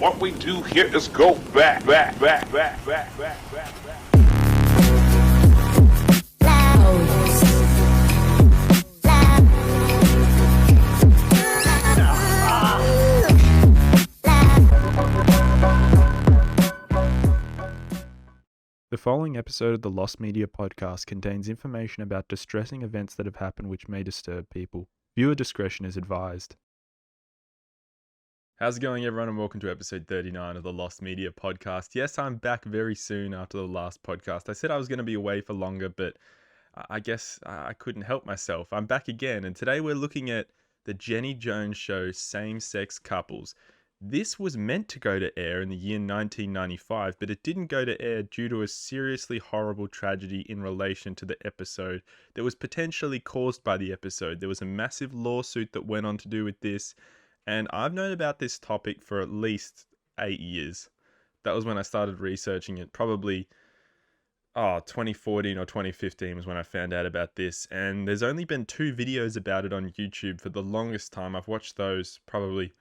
What we do here is go back. The following episode of the Lost Media podcast contains information about distressing events that have happened which may disturb people. Viewer discretion is advised. How's it going, everyone, and welcome to episode 39 of the Lost Media podcast. Yes, I'm back very soon after the last podcast. I said I was going to be away for longer, but I guess I couldn't help myself. I'm back again, and today we're looking at the Jenny Jones show, Same-Sex Couples. This was meant to go to air in the year 1995, but it didn't go to air due to a seriously horrible tragedy in relation to the episode that was potentially caused by the episode. There was a massive lawsuit that went on to do with this, and I've known about this topic for at least 8 years. That was when I started researching it. Probably 2014 or 2015 was when I found out about this, and there's only been 2 videos about it on YouTube for the longest time. I've watched those probably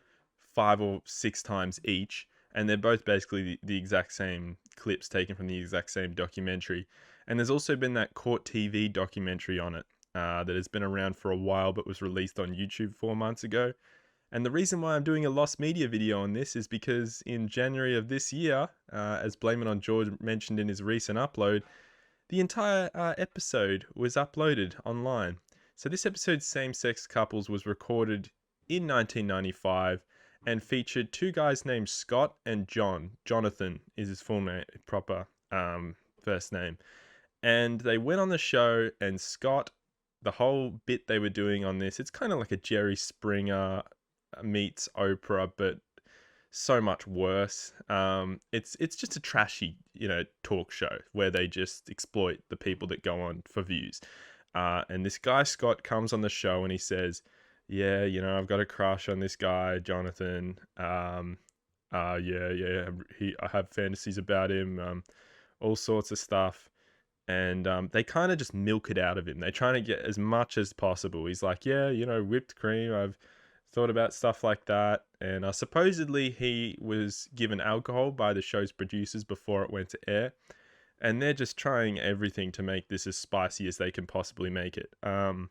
5 or 6 times each, and they're both basically the exact same clips taken from the exact same documentary. And there's also been that Court TV documentary on it that has been around for a while but was released on YouTube 4 months ago. And the reason why I'm doing a Lost Media video on this is because in January of this year, as Blame It On George mentioned in his recent upload, the entire episode was uploaded online. So this episode, Same-Sex Couples, was recorded in 1995 and featured 2 guys named Scott and John. Jonathan is his full name, proper first name. And they went on the show, and Scott, the whole bit they were doing on this, it's kind of like a Jerry Springer meets Oprah, but so much worse. It's just a trashy, talk show where they just exploit the people that go on for views. And this guy, Scott, comes on the show and he says, yeah, I've got a crush on this guy, Jonathan. I have fantasies about him, all sorts of stuff. And they kind of just milk it out of him. They're trying to get as much as possible. He's like, yeah, whipped cream. I've thought about stuff like that. And supposedly he was given alcohol by the show's producers before it went to air. And they're just trying everything to make this as spicy as they can possibly make it. And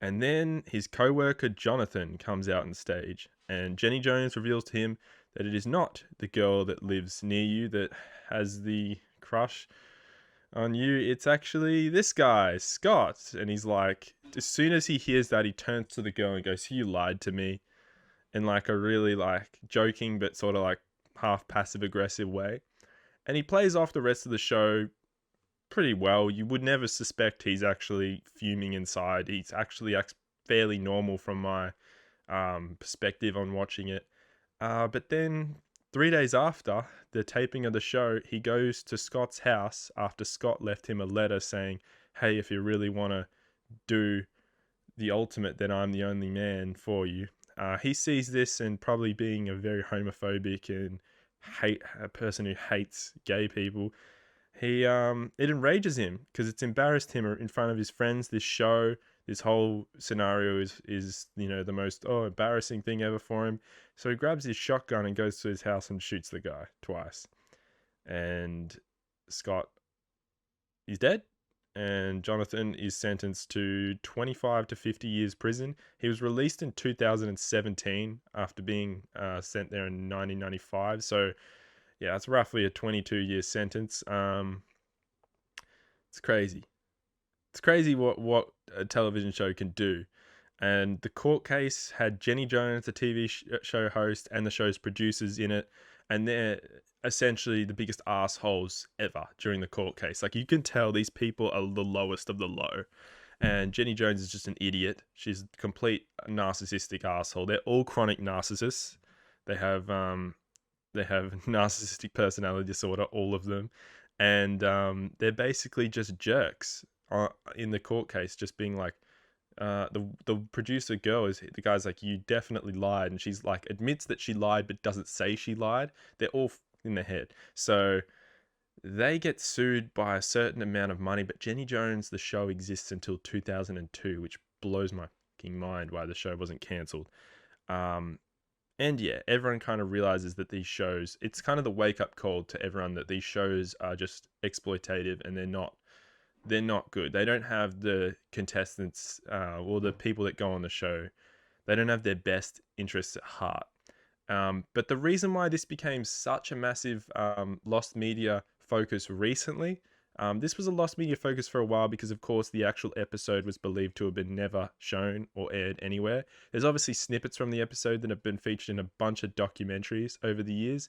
then his co-worker Jonathan comes out on stage, and Jenny Jones reveals to him that it is not the girl that lives near you that has the crush on you. It's actually this guy, Scott. And he's like, as soon as he hears that, he turns to the girl and goes, you lied to me, in like a really joking but sort of half passive aggressive way. And he plays off the rest of the show pretty well. You would never suspect he's actually fuming inside. He's actually fairly normal from my perspective on watching it. But then 3 days after the taping of the show, he goes to Scott's house after Scott left him a letter saying, hey, if you really want to do the ultimate, then I'm the only man for you. He sees this, and probably being a very homophobic and a person who hates gay people, it enrages him because it's embarrassed him in front of his friends. This whole scenario is the most embarrassing thing ever for him. So he grabs his shotgun and goes to his house and shoots the guy twice. And Scott is dead, and Jonathan is sentenced to 25 to 50 years prison. He was released in 2017 after being sent there in 1995. So yeah, it's roughly a 22-year sentence. It's crazy. It's crazy what a television show can do. And the court case had Jenny Jones, the TV show host, and the show's producers in it. And they're essentially the biggest assholes ever during the court case. You can tell these people are the lowest of the low. And Jenny Jones is just an idiot. She's a complete narcissistic asshole. They're all chronic narcissists. They have narcissistic personality disorder, all of them. And they're basically just jerks in the court case, just being like, the producer girl the guy's like, you definitely lied. And she's like, admits that she lied, but doesn't say she lied. They're all in their head. So they get sued by a certain amount of money, but Jenny Jones, the show exists until 2002, which blows my fucking mind why the show wasn't cancelled. And yeah, everyone kind of realizes that these shows, it's kind of the wake up call to everyone that these shows are just exploitative and they're not good. They don't have the contestants or the people that go on the show. They don't have their best interests at heart. But the reason why this became such a massive lost media focus recently, this was a lost media focus for a while because, of course, the actual episode was believed to have been never shown or aired anywhere. There's obviously snippets from the episode that have been featured in a bunch of documentaries over the years.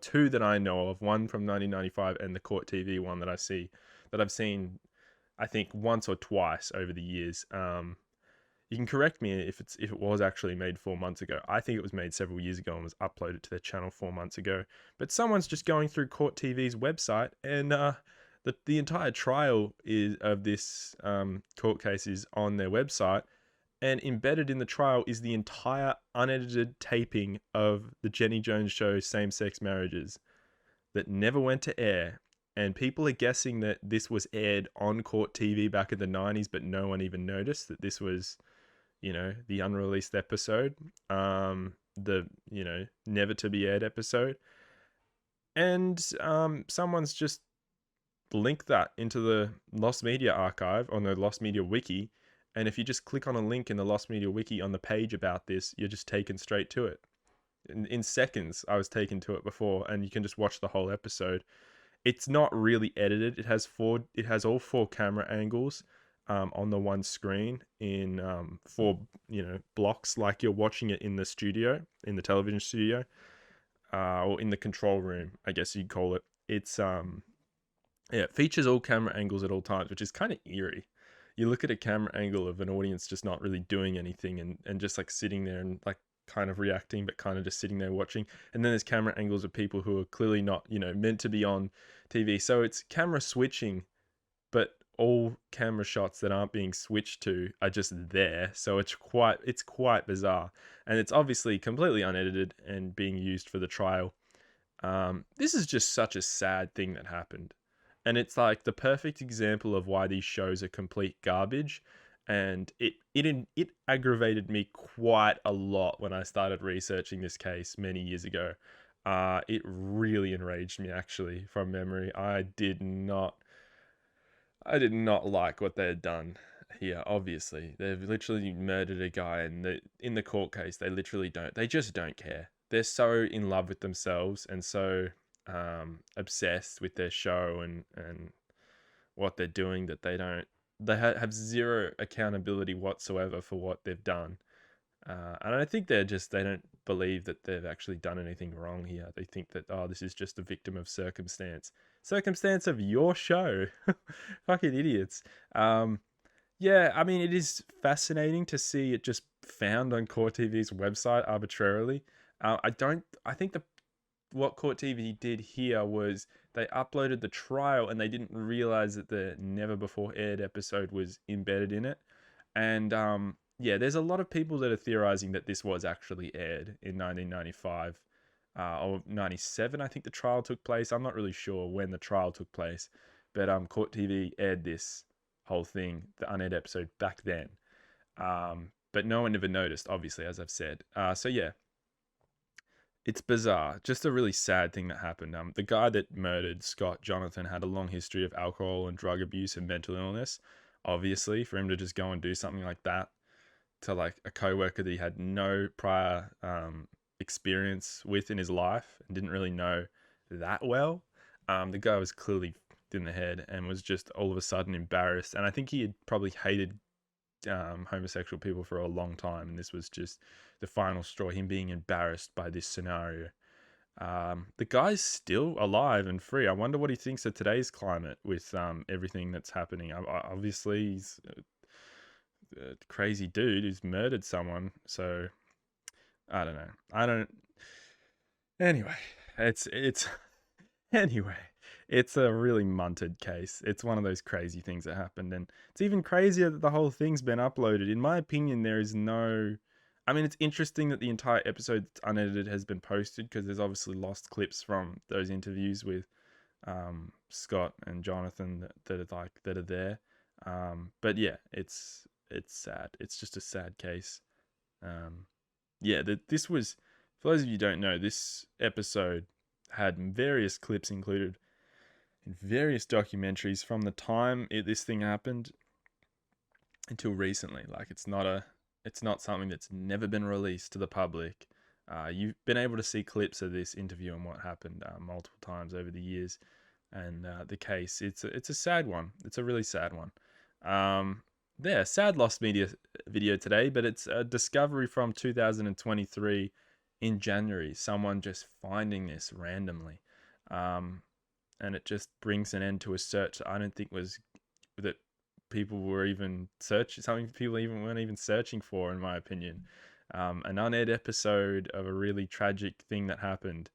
Two that I know of, one from 1995 and the Court TV one that I've seen, I think once or twice over the years. You can correct me if it was actually made 4 months ago. I think it was made several years ago and was uploaded to their channel 4 months ago. But someone's just going through Court TV's website, and the entire trial of this court case is on their website, and embedded in the trial is the entire unedited taping of the Jenny Jones show Same Sex Marriages that never went to air. And people are guessing that this was aired on Court TV back in the 90s, but no one even noticed that this was, the unreleased episode, the, never to be aired episode. And someone's just linked that into the Lost Media archive on the Lost Media Wiki. And if you just click on a link in the Lost Media Wiki on the page about this, you're just taken straight to it. In seconds, I was taken to it before, and you can just watch the whole episode. It's not really edited. It has all four camera angles on the one screen in four blocks, like you're watching it in the studio, in the television studio, or in the control room, I guess you'd call it. It's it features all camera angles at all times, which is kind of eerie. You look at a camera angle of an audience just not really doing anything and just like sitting there and like kind of reacting, but kind of just sitting there watching. And then there's camera angles of people who are clearly not, meant to be on TV. So it's camera switching, but all camera shots that aren't being switched to are just there. So it's quite bizarre. And it's obviously completely unedited and being used for the trial. This is just such a sad thing that happened. And it's like the perfect example of why these shows are complete garbage. And it aggravated me quite a lot when I started researching this case many years ago. It really enraged me, actually, from memory. I did not like what they had done here. Obviously, they've literally murdered a guy, and in the court case, they just don't care. They're so in love with themselves and so obsessed with their show and what they're doing that they have zero accountability whatsoever for what they've done. And I think they don't believe that they've actually done anything wrong here. They think that, oh, this is just a victim of circumstance of your show. Fucking idiots. Yeah, I mean, it is fascinating to see it just found on Court TV's website arbitrarily. I think what Court TV did here was they uploaded the trial and they didn't realize that the never before aired episode was embedded in it. And yeah, there's a lot of people that are theorizing that this was actually aired in 1995 or 97. I think the trial took place. I'm not really sure when the trial took place, but Court TV aired this whole thing, the unaired episode, back then. But no one ever noticed, obviously, as I've said. So yeah, it's bizarre. Just a really sad thing that happened. The guy that murdered Scott Jonathan had a long history of alcohol and drug abuse and mental illness. Obviously, for him to just go and do something like that to like a coworker that he had no prior experience with in his life and didn't really know that well. The guy was clearly in the head and was just all of a sudden embarrassed. And I think he had probably hated homosexual people for a long time, and this was just the final straw, him being embarrassed by this scenario. The guy's still alive and free. I wonder what he thinks of today's climate with everything that's happening. Obviously, he's a crazy dude who's murdered someone, so I don't know. Anyway, it's anyway, it's a really munted case. It's one of those crazy things that happened, and it's even crazier that the whole thing's been uploaded. In my opinion, there is no... I mean, it's interesting that the entire episode that's unedited has been posted because there's obviously lost clips from those interviews with Scott and Jonathan that are there. But yeah, it's sad. It's just a sad case. Yeah, this was For those of you who don't know, this episode had various clips included in various documentaries from the time this thing happened until recently. Like it's not something that's never been released to the public. You've been able to see clips of this interview and what happened multiple times over the years, and the case. It's a sad one. It's a really sad one. Sad lost media video today, but it's a discovery from 2023 in January. Someone just finding this randomly, and it just brings an end to a search that I don't think was that people were even searching. Something people even weren't even searching for, in my opinion. An unaired episode of a really tragic thing that happened.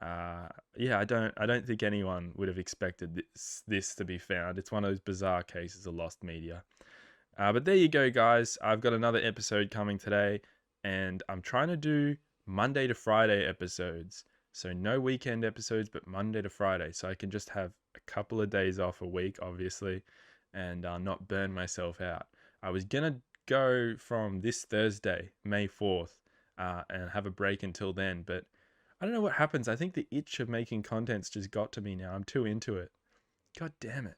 I don't think anyone would have expected this to be found. It's one of those bizarre cases of lost media. But there you go, guys. I've got another episode coming today, and I'm trying to do Monday to Friday episodes. So no weekend episodes, but Monday to Friday. So I can just have a couple of days off a week, obviously, and not burn myself out. I was going to go from this Thursday, May 4th, and have a break until then, but I don't know what happens. I think the itch of making content's just got to me now. I'm too into it. God damn it.